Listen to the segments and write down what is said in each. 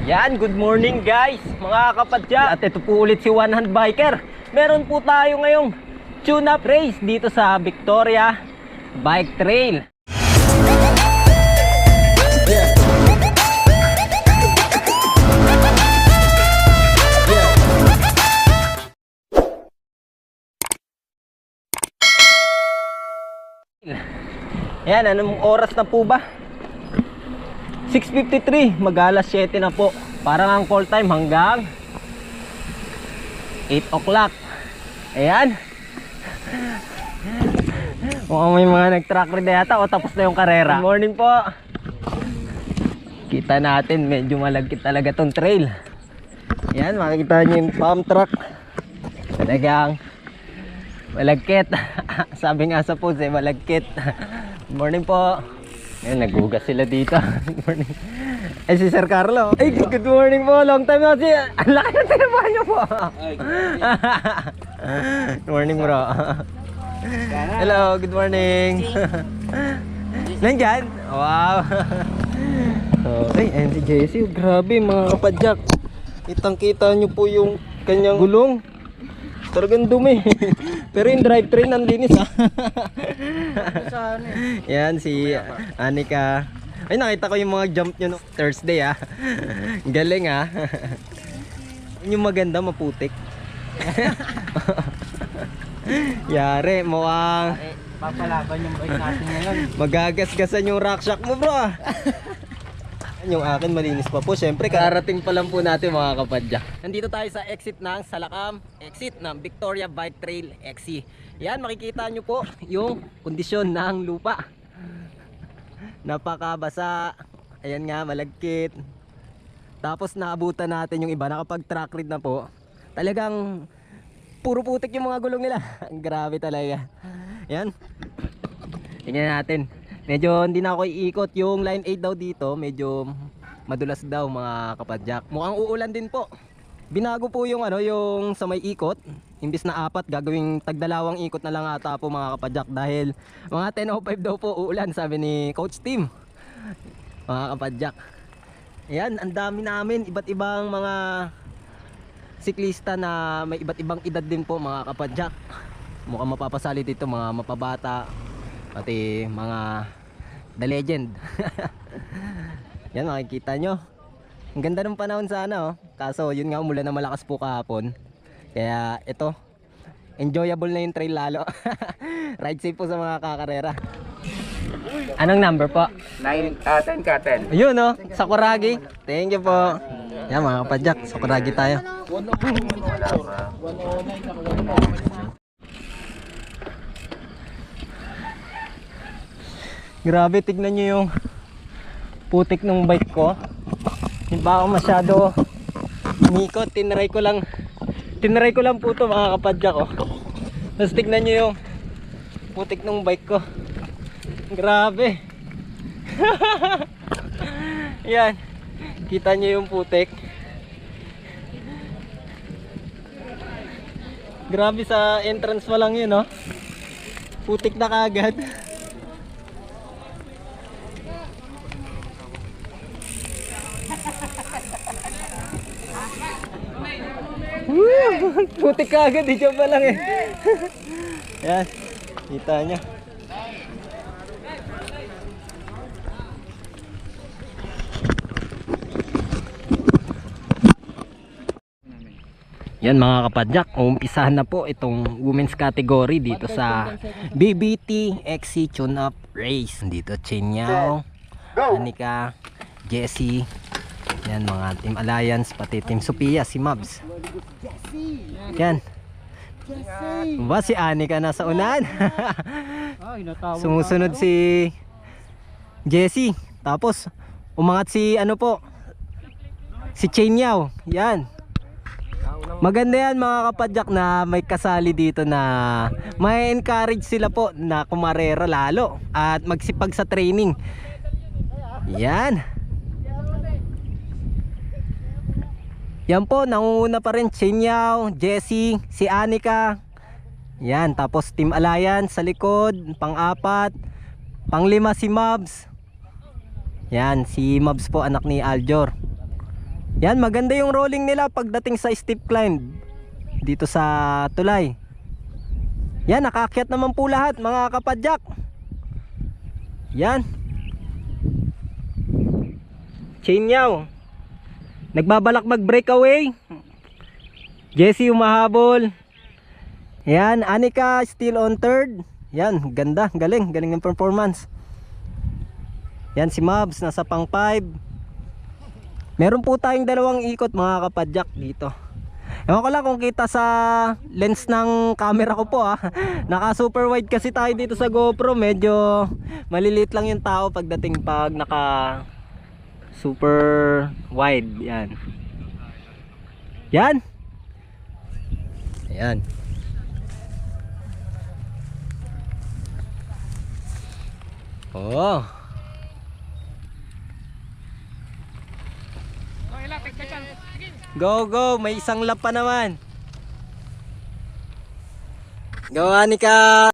Yan, good morning guys, mga kapadya. At ito po ulit si One Hand Biker. Meron po tayo ngayong tune-up race dito sa Victoria Bike Trail. Yan, anong oras na po ba? 6:53, mag-alas 7 na po. Parang ang call time hanggang 8 o'clock. Ayan. Mukhang may mga nag-track ride yata o tapos na yung karera. Good morning po. Kita natin, medyo malagkit talaga tong trail. Ayan, makikita nyo yung pump truck. Talagang malagkit. Sabi nga sa post malagkit. Good morning po. Ayan, naghugas sila dito. Good morning. Ay, si Sir Carlo. Ay, good morning po. Long time na si... Ang laki ng tinabahan nyo po. Good morning, bro. Hello, good morning. Nandyan? Wow. Ay, ayan si Jessie. Grabe, mga kapadyak. Kitang-kita nyo po yung kanyang gulong. Talagang dumi. Pero yung drivetrain nandinis ha. Yan si Anika. Ay, nakita ko yung mga jump nyo no Thursday ha. Galing ha. Yung maganda maputik. Yari, mukhang papalaban yung bike natin ngayon. magagasgasan yung rackshack mo bro. Yung akin malinis pa po. Siyempre kararating pa lang po natin mga kapadya. Nandito tayo sa exit ng Salakam, exit ng Victoria Bike Trail XC. Yan, makikita nyo po yung kondisyon ng lupa. Napakabasa. Ayan nga, malagkit. Tapos naabutan natin yung iba, nakapag track ride na po. Talagang puro putik yung mga gulong nila. Grabe talaga. Yan, tingnan natin. Medyo hindi na ako iikot. Yung line 8 daw dito medyo madulas daw mga kapadyak. Mukhang uulan din po. Binago po yung yung sa may ikot. Imbis na 4 gagawing tagdalawang ikot na lang ata po mga kapadyak. Dahil mga 10:05 daw po uulan sabi ni Coach Tim. Mga kapadyak. Ayan, ang dami namin iba't ibang mga siklista na may iba't ibang edad din po mga kapadyak. Mukhang mapapasali dito mga mapabata, pati mga the legend. Yan, makikita nyo ang ganda ng panahon sana kaso yun nga, umulan na malakas po kahapon. Kaya ito, enjoyable na yung trail lalo. Ride safe po sa mga kakarera. Anong number po? 10 ka 10. Ayun Sakuragi. Thank you po. Yan mga kapadyak, Sakuragi tayo. Grabe, tignan nyo yung putik ng bike ko. Hindi ba ako masyado umikot. Tinry ko lang po ito mga kapadya ko. Tapos tignan nyo yung putik ng bike ko. Grabe. Yan, kita nyo yung putik. Grabe, sa entrance pa lang yun putik na kagad. Putik ka agad, di pa lang Yan, kita nyo. Yan mga kapadyak, umpisahan na po itong women's category dito sa BBT XC Tune-Up Race. Dito Chenyao, Anika, Jessie. Yan mga Team Alliance, pati Team Sophia, si Mabs. Yan. Ba si Anika nasa unahan? Sumusunod si Jessie. Tapos umangat si si Chenyao. Yan. Maganda yan mga kapadyak na may kasali dito na may encourage sila po na kumarera lalo at magsipag sa training. Yan. Yan po, nangunguna pa rin Chenyao, Jessie, si Anika. Yan, tapos Team Alliance sa likod, pang-4, pang-5 si Mabs. Yan, si Mabs po anak ni Aljor. Yan, maganda yung rolling nila pagdating sa steep climb dito sa tulay. Yan, nakaakyat naman po lahat mga kapadyak. Yan. Chinyaw nagbabalak mag breakaway. Jesse umahabol. Yan, Anika still on third. Yan, ganda, galing ng performance. Yan si Mabs nasa pang 5. Meron po tayong dalawang ikot mga kapadyak dito. Ewan ko lang kung kita sa lens ng camera ko po Naka super wide kasi tayo dito sa GoPro. Medyo maliliit lang yung tao pagdating pag naka super wide. Yan. Yan. Ayan. Oh. Go, go. May isang lap pa naman. Go, Anika.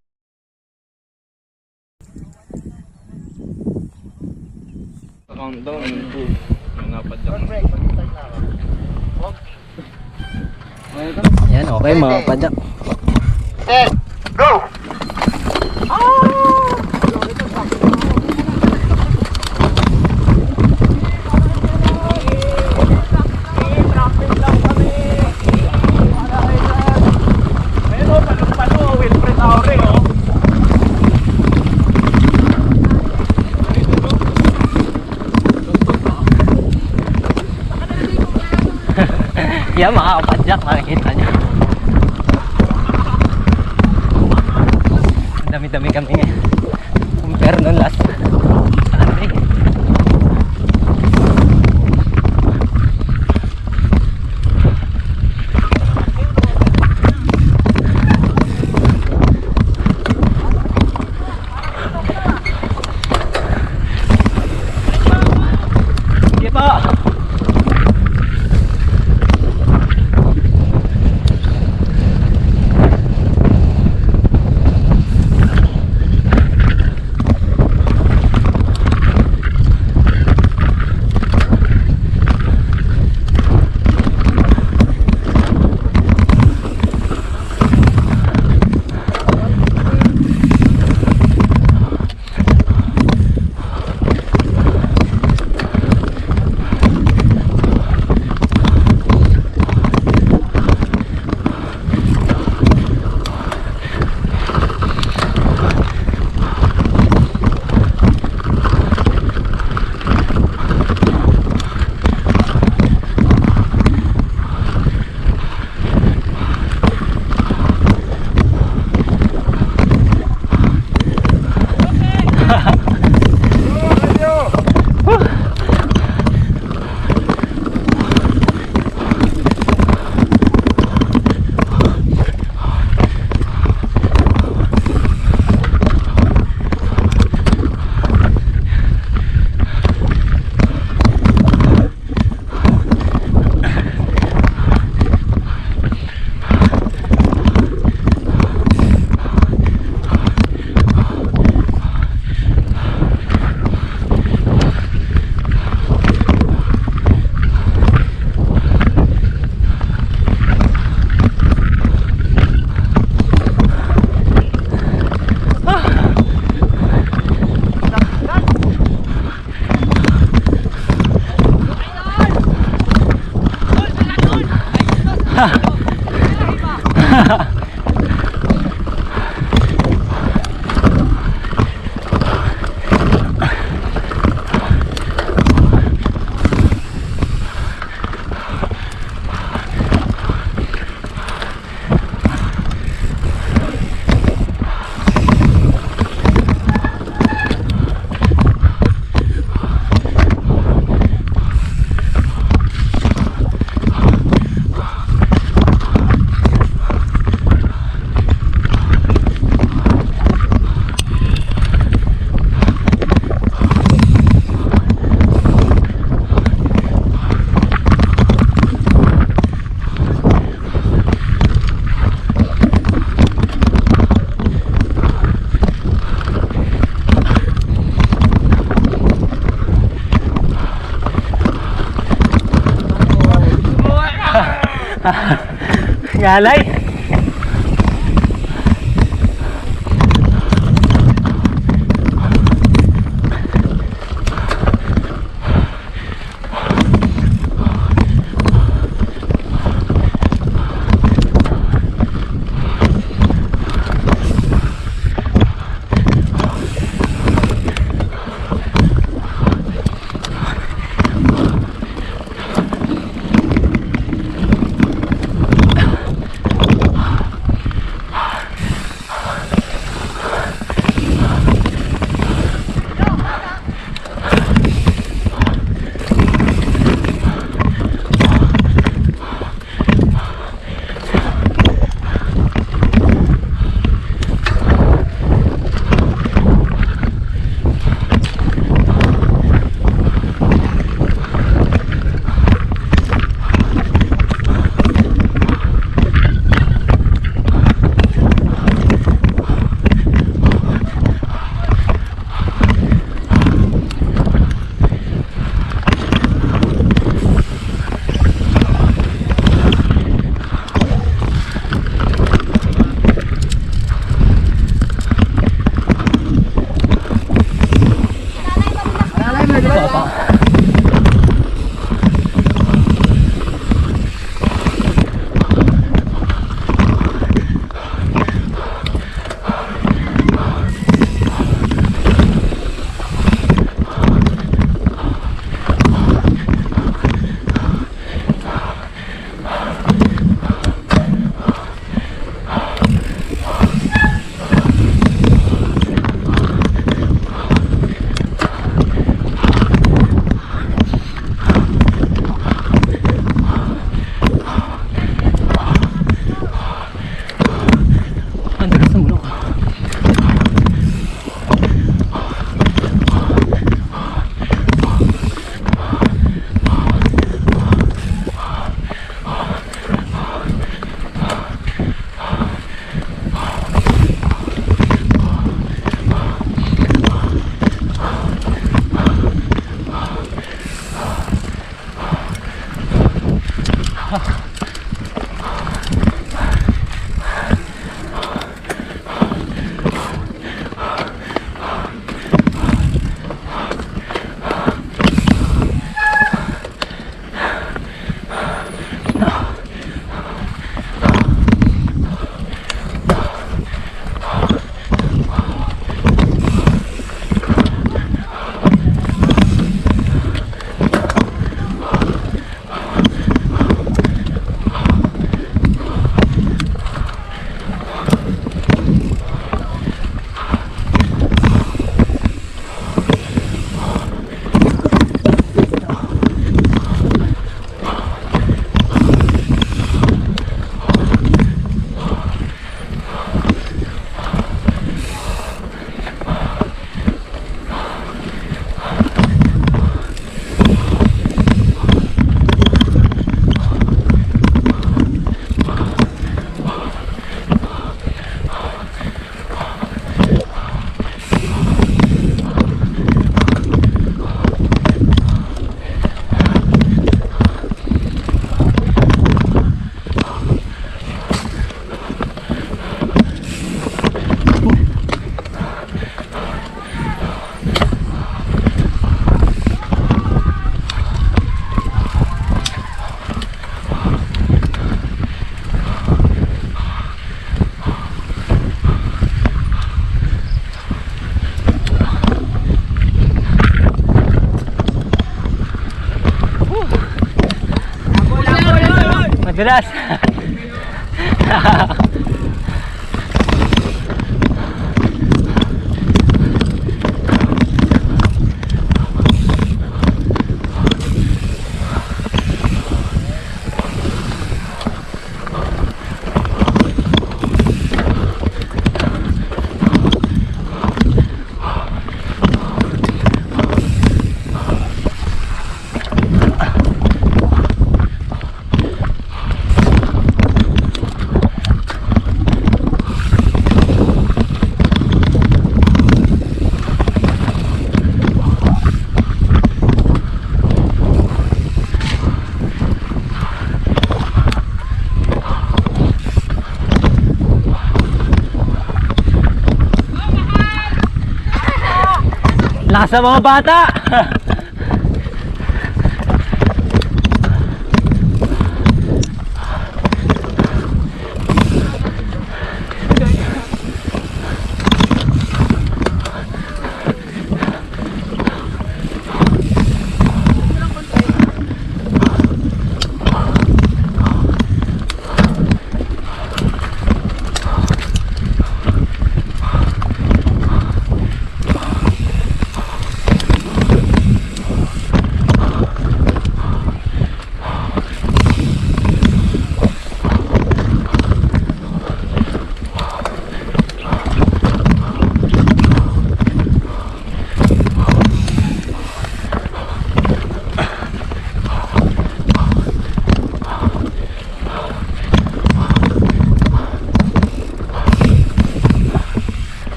Countdown and two. Napadyak. Yan, okay mga padyak. Go! Yan mga kapadyak, makikita nyo. Dami-dami kami ngayon compare nung last Sunday. Sige po. Galay. Madulas. Lasa mga bata.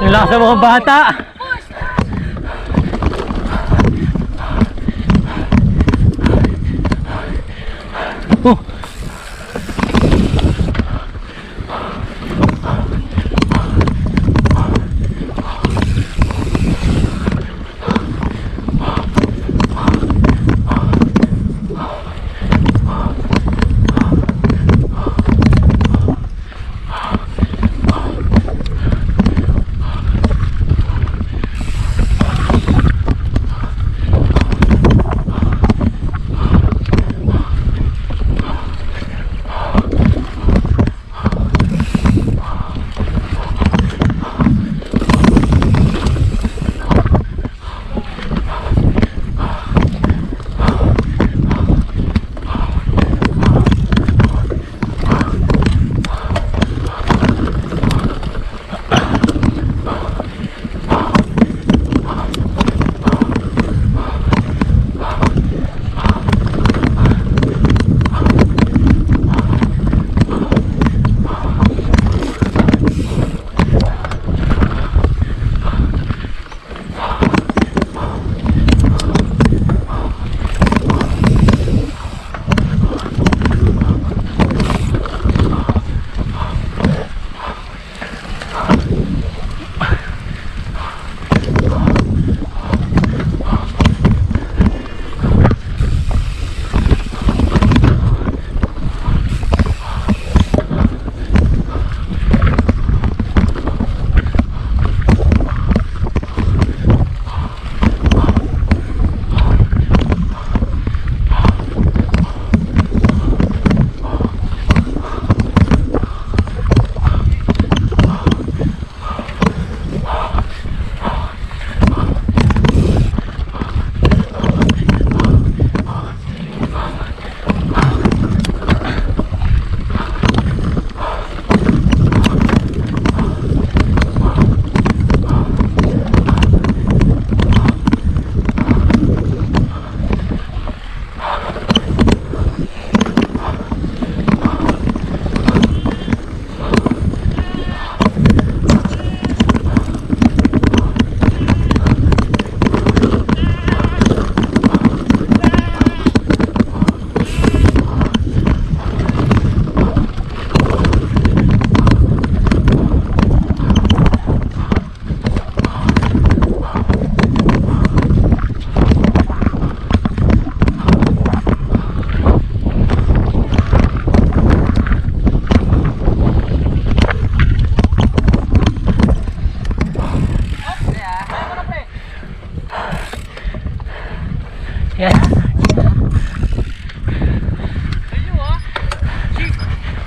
Lakas sa mga bata.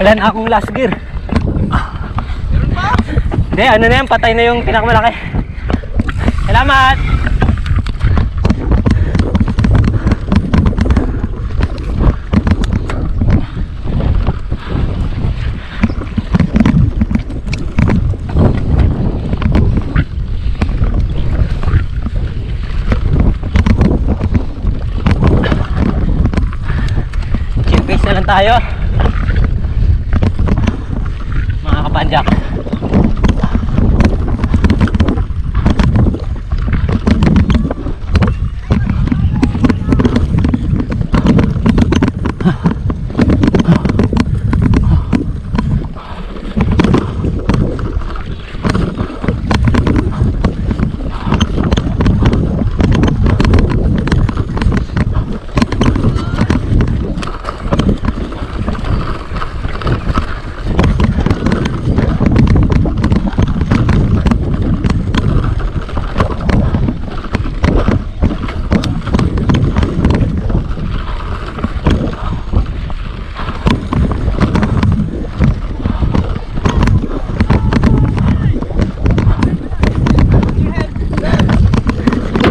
Wala na akong last gear. Hindi, ano na yan, patay na yung pinakamalaki. Salamat! Chill na lang tayo, mga kapadyak.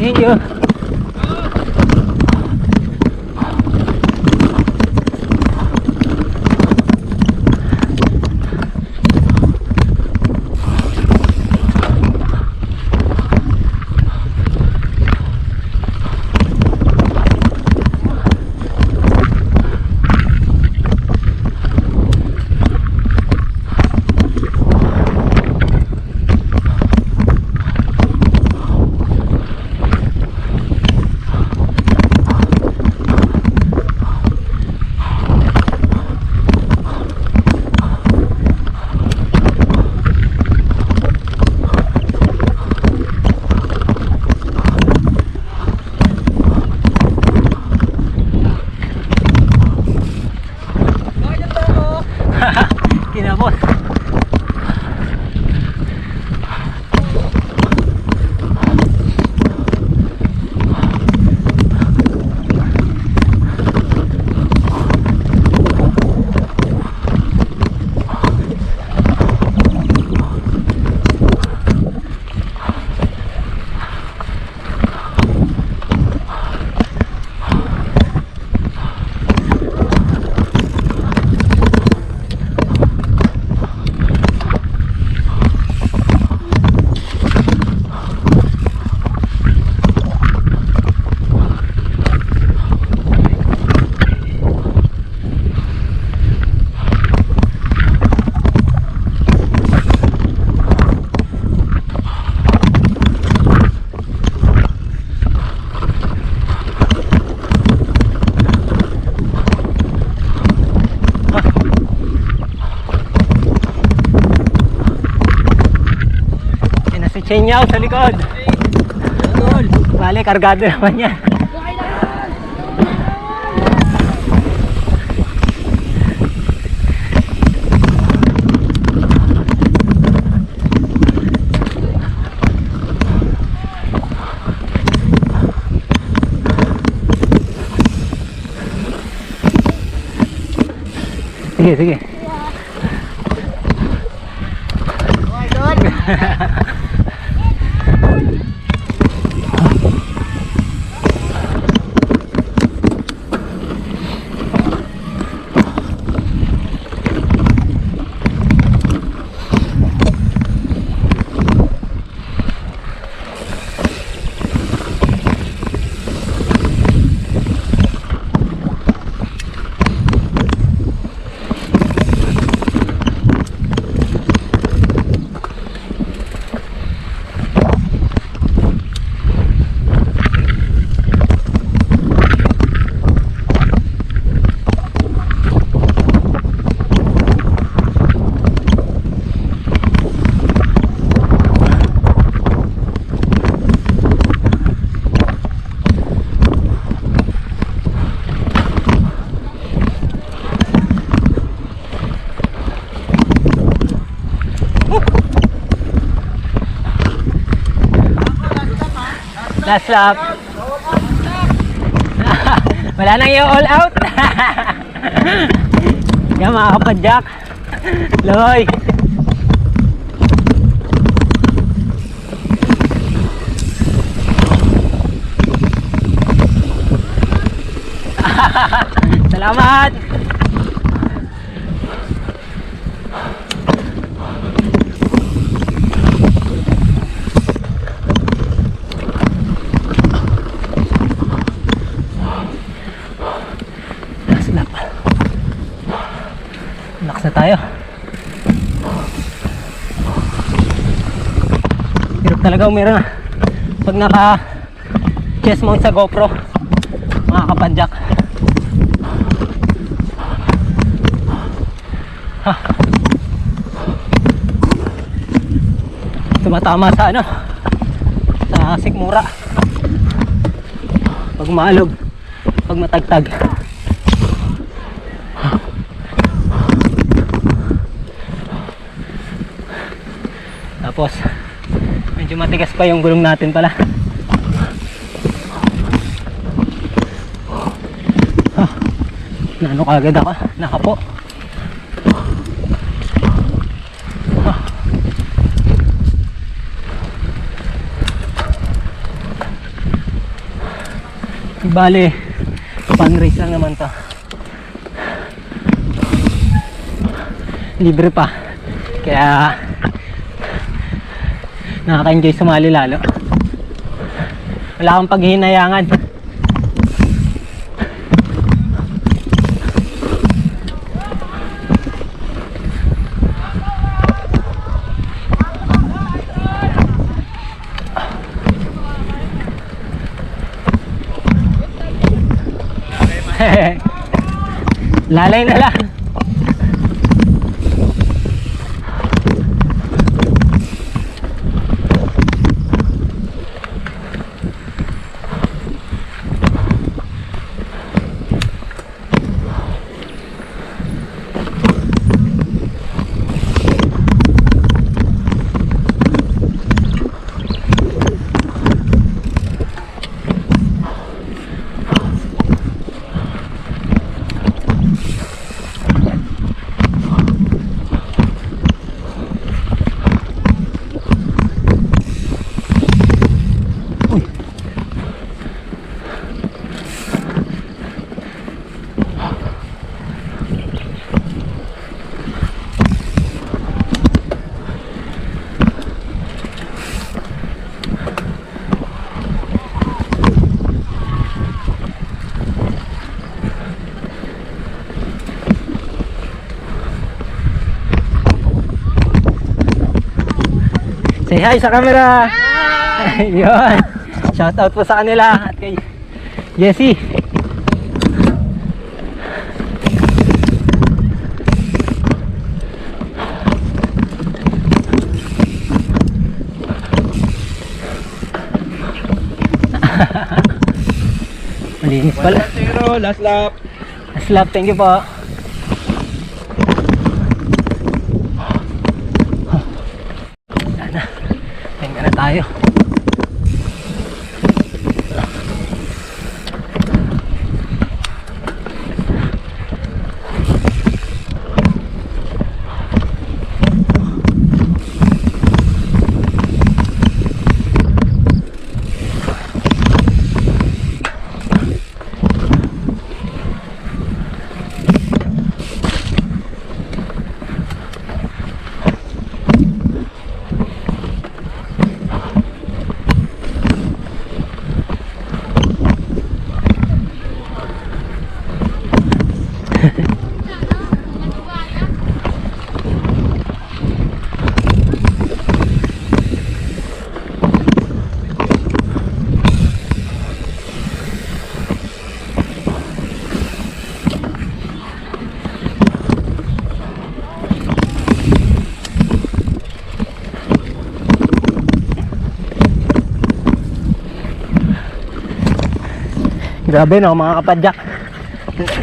Thank you. Kinabot. Chain niya sa likod. Bale, kargado naman yan. Sige, sige. Last lap. Wala nang i-all out. Come mga kapadyak. Loy. Salamat. Last lap. Lakas na tayo. Hirap talaga umira pag naka chest mount sa GoPro, mga kapadyak. Tumatama sa ano, sa sikmura pag maalog, pag matagtag. Tapos medyo matigas pa yung gulong natin pala. Naano kagad ako, nakapo. Bale, fun race lang naman to. Libre pa. Kaya nakaka-enjoy sumali lalo. Wala akong paghihinayangan. Lalay na lang. Say hi sa camera. Hi. Yun. Shout out po sa kanila at kay Jessie. Malinis pala. 1-0, last lap. Last lap, thank you po. Tingnan na tayo. Grabe no mga kapadyak.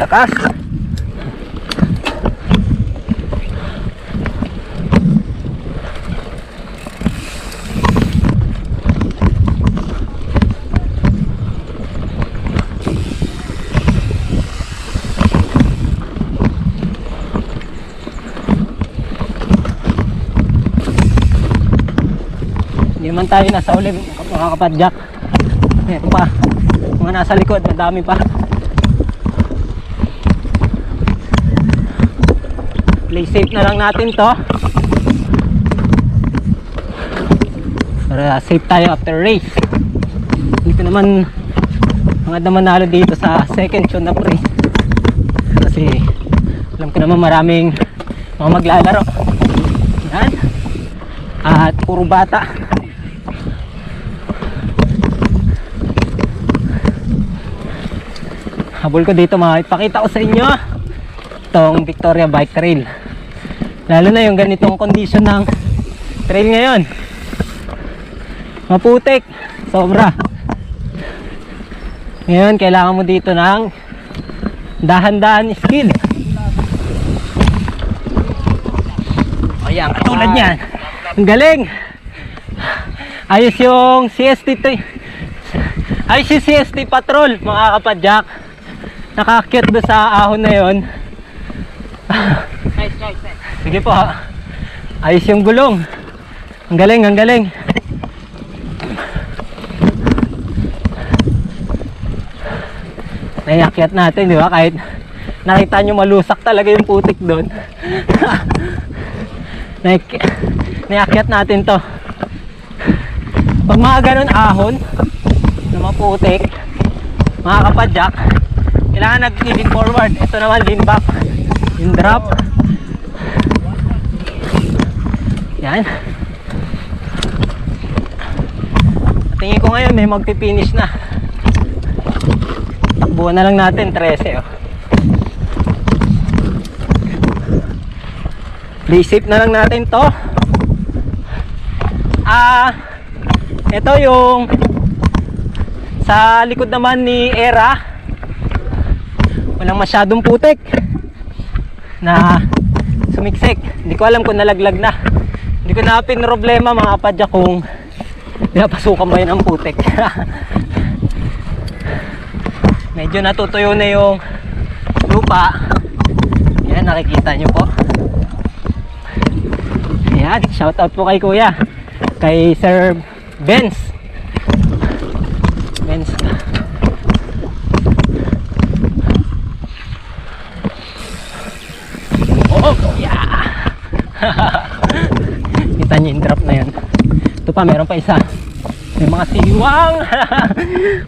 Takas. naman tayo nasa ulim mga kapadyak. Ito pa, mga nasa likod, madami pa. Play safe na lang natin to para safe tayo after race. Dito naman mga manalo dito sa second tune up race kasi alam ko naman maraming mga maglalaro. Yan. At puro bata. Habol ko dito, ipakita ko sa inyo itong Victoria Bike Trail, lalo na yung ganitong condition ng trail ngayon. Maputik sobra. Ngayon kailangan mo dito ng dahan-dahan skill. Ayan, katulad niyan. Ang galing. Ayos yung CST3. Ayos yung CST Patrol mga kapadyak. Nakaakyat doon sa ahon na yon. Nice. Sige po ha. Ayos yung gulong. Ang galing, ang galing. Naiakyat natin, di ba? Kahit nakita nyo malusak talaga yung putik doon. Naiakyat natin to. Pag mga ganun ahon na maputik, mga kapadyak, kailangan nag-lean forward. Ito naman lean back, yung drop. Yan. Tingin ko ngayon may magpipinish na. Takbuhan na lang natin 13 oh. Basic na lang natin to. Ito yung sa likod naman ni Era. Walang masyadong putik na sumiksik. Hindi ko alam kung nalaglag na. Hindi ko na pinroblema mga kapadyak kung pinapasukan ba yun ang putik. Medyo natutuyo na yung lupa. Yan, nakikita nyo po. Yan, shout out po kay kuya, kay Sir Benz. Oh, yeah. Kita nyo yung drop na yun. Ito pa, meron pa isa. May mga siwang.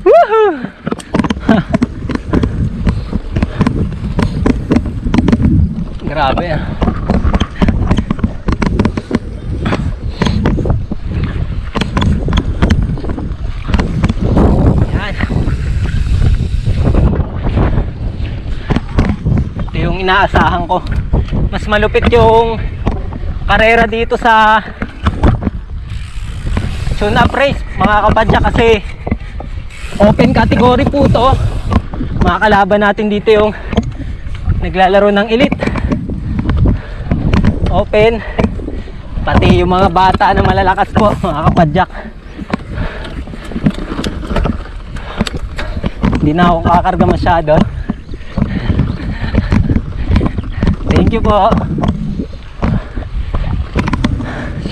Woohoo! Grabe ah. Yan. Ito yung inaasahan ko. Mas malupit yung karera dito sa tune up race mga kapadya kasi open category po to. Mga kalaban natin dito yung naglalaro ng elite open, pati yung mga bata na malalakas po mga kapadyak. Hindi na ako kakarga masyado. Thank you po.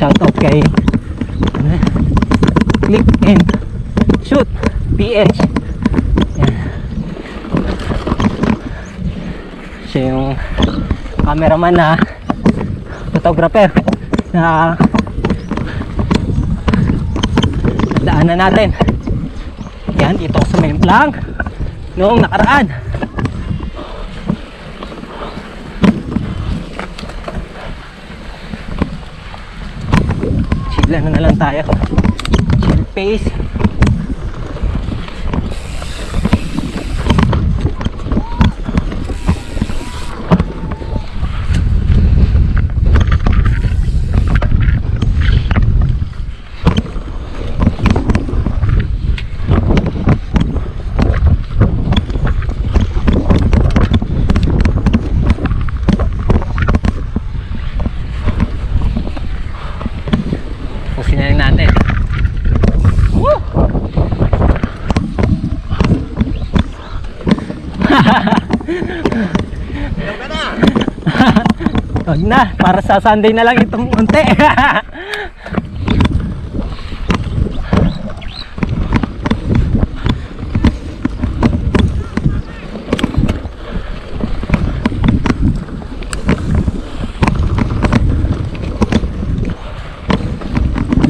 Shout out kay Click and Shoot PH. Yan. Siya yung cameraman na photographer na daanan natin. Yan, dito sa Memplang noong nakaraan. Chilla na lang tayo. Chill pace. Pusin na natin. Woo! Wag na, para sa Sunday na lang itong unti.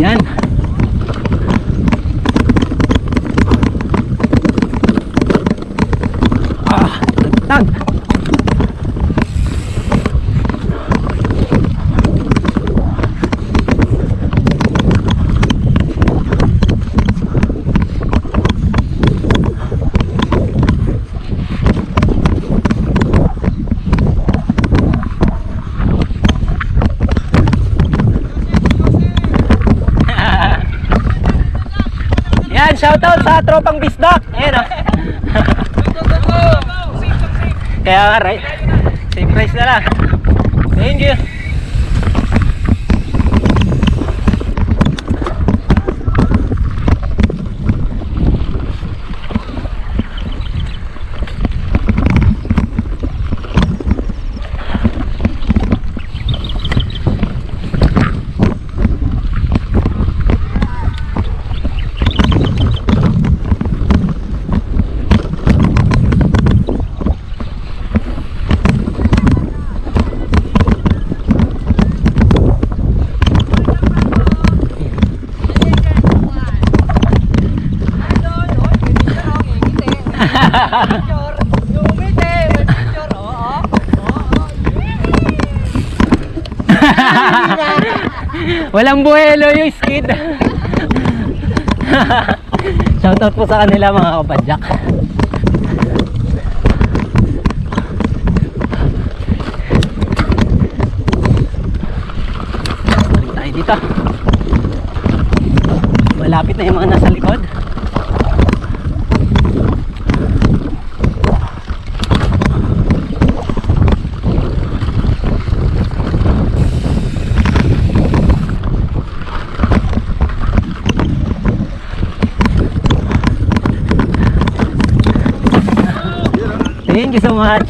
Yan. Tag. Yan, shoutout sa tropang bisdak. Ayan o. Kaya nga, right? Same price na lang. Thank you. Walang buhelo yung skid. Shoutout po sa kanila mga kapadyak. Balik tayo dito. Malapit na yung mga nasa likod. Thank you so much.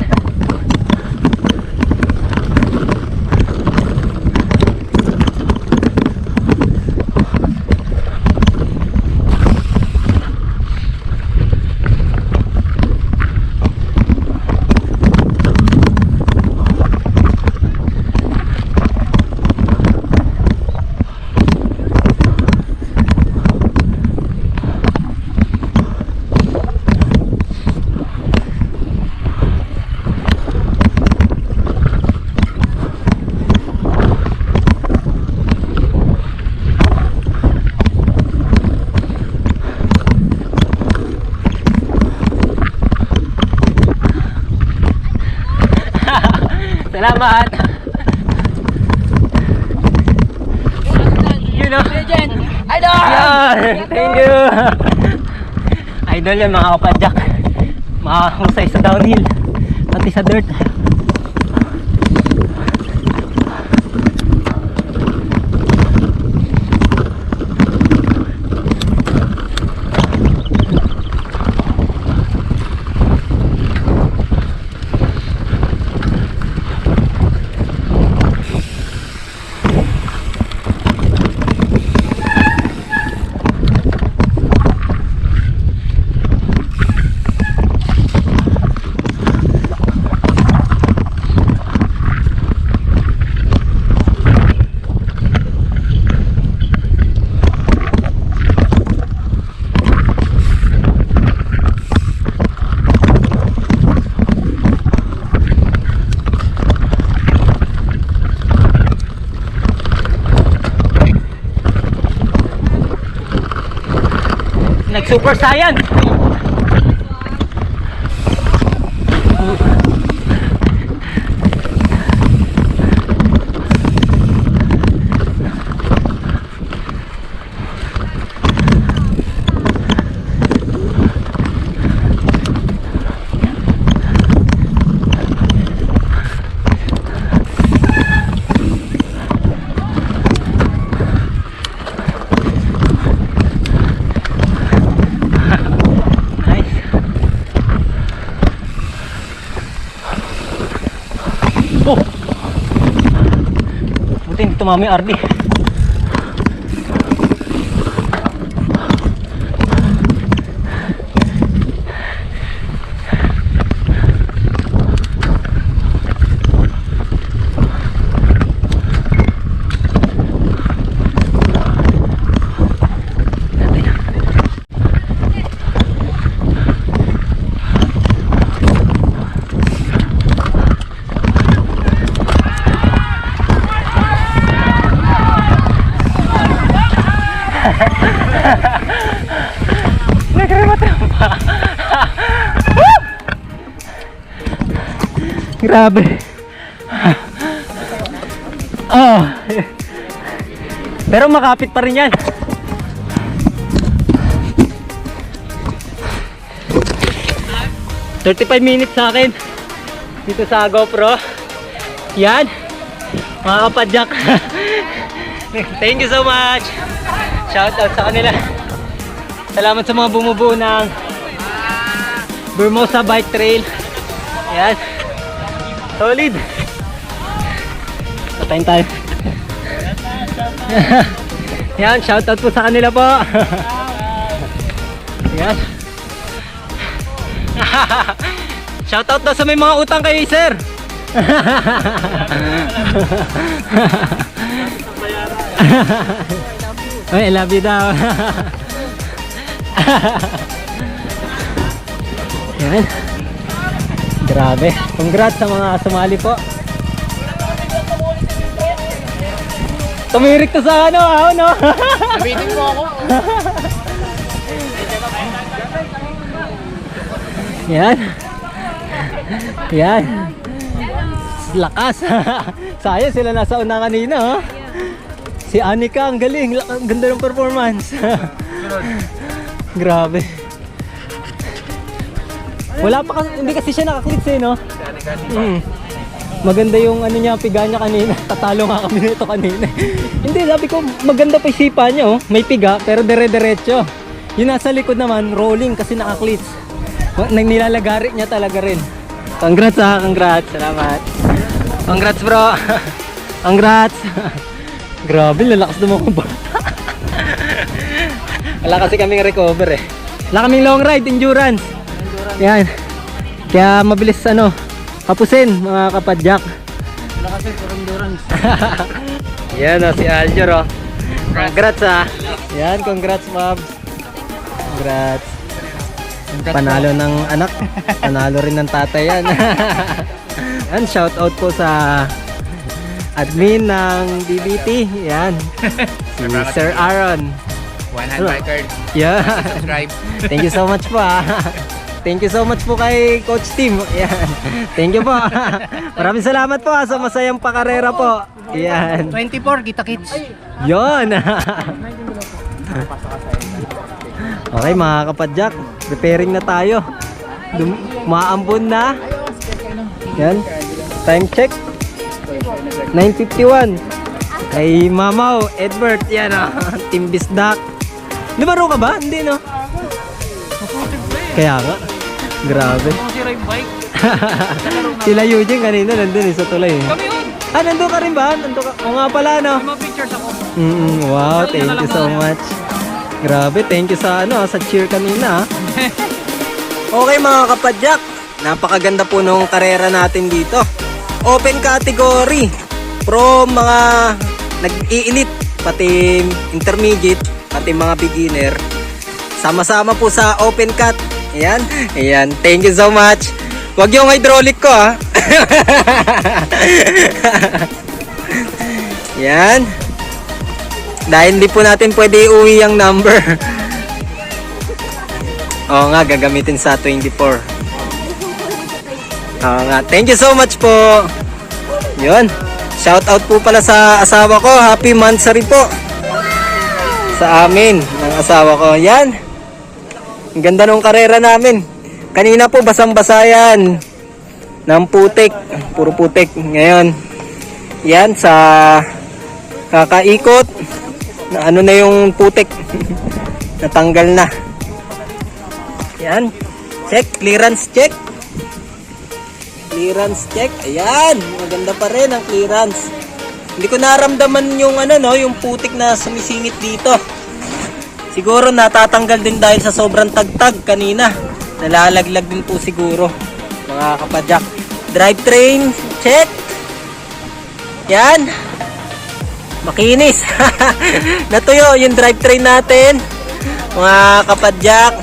Salamat. You know, legend. Idol. Yeah, thank you. Idol yan mga kapadyak. Makakahusay sa downhill, pati sa dirt. Nag-super science. Oh! Buti hindi tumami RD. Nagrematrampa. Grabe. Oh. Pero makapit pa rin yan. "35 minutes sa akin dito sa GoPro. Yan, mga kapadyak. Thank you so much. Shout out sa kanila. Salamat sa mga bumubuo ng Bermosa Bike Trail. Yan, solid. Patayin tayo. Yan, shout out po sa kanila po. Yan. Shout out daw sa may mga utang kay sir. Ay, I love you daw. Yan. Grabe. Congrats sa mga sumali po. Tumirik to sa ano, no? Waiting po ako. Yan. Yan. Lakas. Sayang sila nasa una kanina, oh. Si Anika, ang galing. Ang ganda ng performance. Grabe. Wala pa kasi, hindi kasi siya nakaklits eh, no? Maganda yung ano niya, piga niya kanina. Tatalo nga kami nito kanina. Hindi, sabi ko, maganda pa yung sipa niya, oh. May piga, pero dire-diretso. Yung nasa likod naman, rolling kasi nakaklits. Nilalagari niya talaga rin. Congrats ha, congrats. Salamat. Congrats bro. Congrats. Grabe, lalakas naman kong bata. Wala kasi kaming recover eh. Wala kaming long ride, endurance. Yan. Kaya mabilis ano, kapusin mga kapadyak. Wala kasi for endurance. Yan o, si Aljor o. Congrats ha. Yan, congrats Mabs. Congrats. Panalo ng anak, panalo rin ng tatay yan. Yan, shout out po sa admin ng DBT. Yan, si Sir Aaron. One hand biker. Yeah. Subscribe. Thank you so much po ha. Thank you so much po kay Coach Tim. Yan. Thank you po. Maraming salamat po sa masayang pakarera po. Yan. 24, kita kits. Yon. Okay mga kapadyak, preparing na tayo. Maambon na. Yan. Time check. 9:51. Kay Mamaw, Edward, yan o. Team Bisdak. Lumaro ka ba? Hindi no? Kaya nga. Grabe. Sila Eugene kanina nandun sa tulay. Kami yun. Nandun ka rin ba? Nandun ka. O nga pala no? Mga pictures ako. Wow, thank you so much. Grabe, thank you sa sa cheer kanina. Okay mga kapadyak, napakaganda po nung karera natin dito. Open category, pro mga nag-i-elite, pati intermediate, pati mga beginner. Sama-sama po sa open cat. Ayan, ayan, thank you so much. Wag yung hydraulic ko ha. Yan. Dahil hindi po natin pwede iuwi yung number. Oo nga, gagamitin sa 24. Oo nga, thank you so much po. Yun. Shout out po pala sa asawa ko. Happy monthsary po. Sa amin, ng asawa ko. Yan. Ang ganda ng karera namin. Kanina po basang-basa yan. Ng putik. Puro putik. Ngayon, yan sa kakaikot. Na ano na yung putik. Natanggal na. Yan. Check. Clearance check. Clearance check. Ayan. Maganda pa rin ang clearance. Hindi ko naramdaman yung yung putik na sumisingit dito. Siguro natatanggal din dahil sa sobrang tagtag kanina. Nalalaglag din po siguro. Mga kapadyak. Drivetrain check. Yan. Makinis. Natuyo yung drivetrain natin. Mga kapadyak.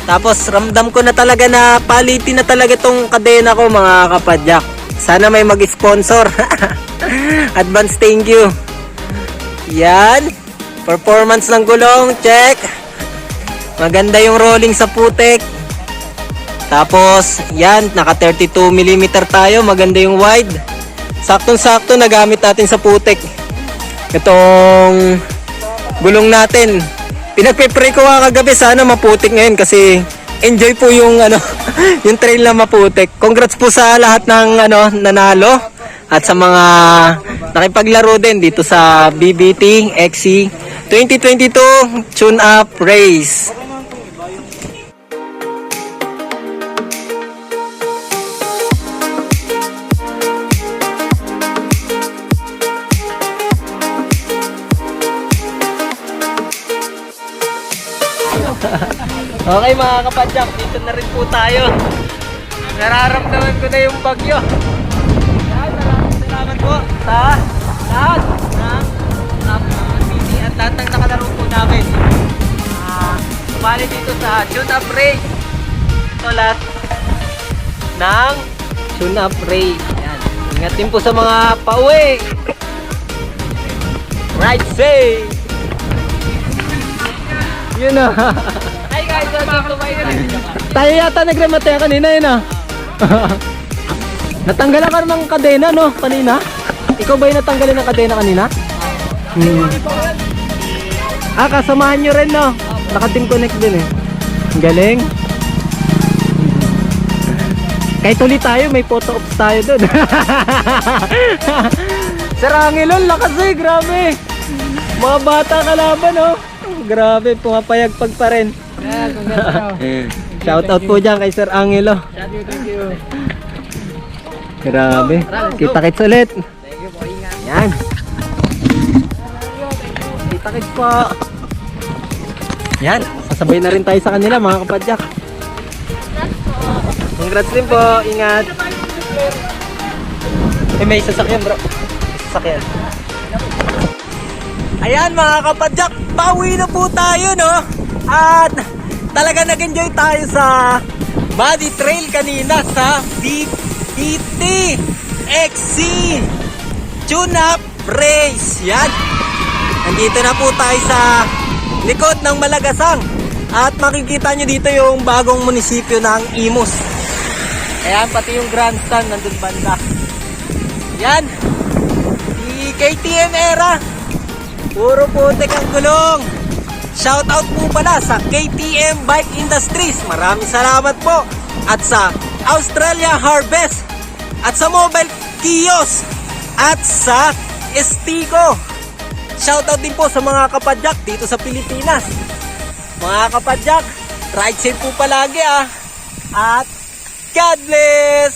Tapos ramdam ko na talaga na palitin na talaga itong kadena ko mga kapadyak. Sana may mag-sponsor. Advance thank you. Yan. Performance ng gulong, check. Maganda yung rolling sa putik. Tapos, yan, naka 32mm tayo. Maganda yung wide. Saktong-sakto na gamit natin sa putik. Itong gulong natin. Pinagpe-pray ko kagabi sana maputik ngayon kasi enjoy po yung yung trail na maputik. Congrats po sa lahat ng nanalo at sa mga nakipaglaro din dito sa BBT XC 2022 Tune Up Race. Okay mga kapadyak, dito na rin po tayo. Nararamdaman ko na yung bagyo. Salamat po sa lahat ng BBT at lahat ng nakalaro po namin. Sumali dito sa Tune Up Race. Ito lahat ng Tune Up Race. Yan. Ingat din po sa mga pauwi. Ride safe! Yun na. Hi guys, welcome to my ride. Tayo yata nagremataya kanina yun ah. Natanggalan ka ng kadena no, kanina? Ikaw ba yung natanggalin ng kadena kanina? Kasamahan nyo rin no? Naka-team connect din eh. Ang galing. Kahit ulit tayo, may photo ops tayo dun. Sir Angelon, lakas eh, grabe. Mga bata kalaban no? Grabe, pumapayagpag pa rin. Shout out po dyan kay Sir Angelo. Thank you. Grabe. Kita-kits ulit. Yan. Kita-kits po. Yan. Sasabay na rin tayo sa kanila mga kapadyak. Congrats din po. Ingat. May sasakyan bro. Sasakyan. Ayan mga kapadyak. Pauwi na po tayo no. At talaga nag-enjoy tayo sa body trail kanina sa BBT XC Tune Up Race. Yan. Nandito na po tayo sa likod ng Malagasang. At makikita nyo dito yung bagong munisipyo ng Imus. Ayan, pati yung grandstand nandun banda. Yan. Si KTM era. Puro putik ang gulong. Shoutout po pala sa KTM Bike Industries. Maraming salamat po. At sa Australia Harvest. At sa Mobile Kiosk. At sa Estico. Shoutout din po sa mga kapadyak dito sa Pilipinas. Mga kapadyak, ride safe po palagi ah. At God bless!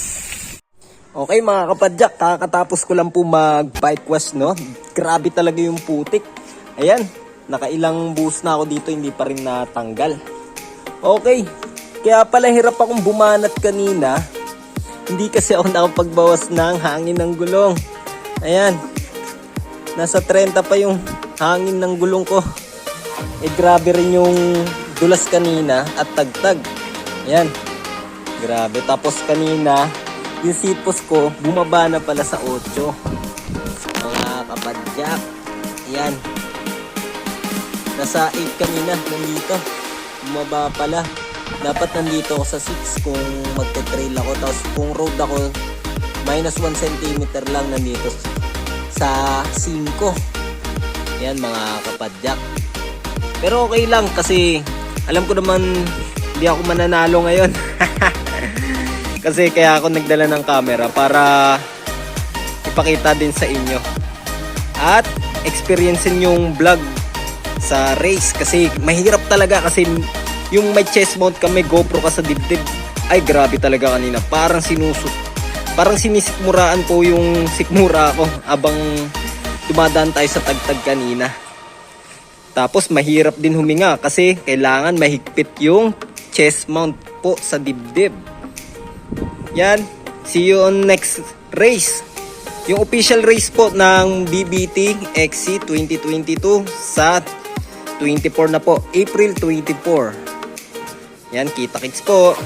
Okay mga kapadyak, kakatapos ko lang po mag-bike wash no. Grabe talaga yung putik. Ayan, nakailang buhos na ako dito, hindi pa rin natanggal. Okay, kaya pala hirap akong bumanat kanina. Hindi kasi ako nakapagbawas ng hangin ng gulong. Ayan, nasa 30 pa yung hangin ng gulong ko. Grabe rin yung dulas kanina at tagtag. Ayan, grabe. Tapos kanina, yung seat post ko, bumaba na pala sa 8. Mga kapadyak. Ayan. Nasa 8 kanina, nandito. Bumaba pala. Dapat nandito ako sa 6 kung magte-trail ako. Tapos kung road ako, minus 1 cm lang nandito sa 5. Ayan mga kapadyak. Pero okay lang kasi alam ko naman hindi ako mananalo ngayon. Kasi kaya ako nagdala ng camera para ipakita din sa inyo. At experiencein yung vlog sa race. Kasi mahirap talaga kasi yung may chest mount ka, may GoPro ka sa dibdib. Ay grabe talaga kanina. Parang sinisikmuraan ko yung sikmura ko abang dumadaan tayo sa tagtag kanina. Tapos mahirap din huminga kasi kailangan mahigpit yung chest mount po sa dibdib. Yan, see you on next race. Yung official race po ng BBT XC 2022 sa 24 na po, April 24. Yan, kita-kits po.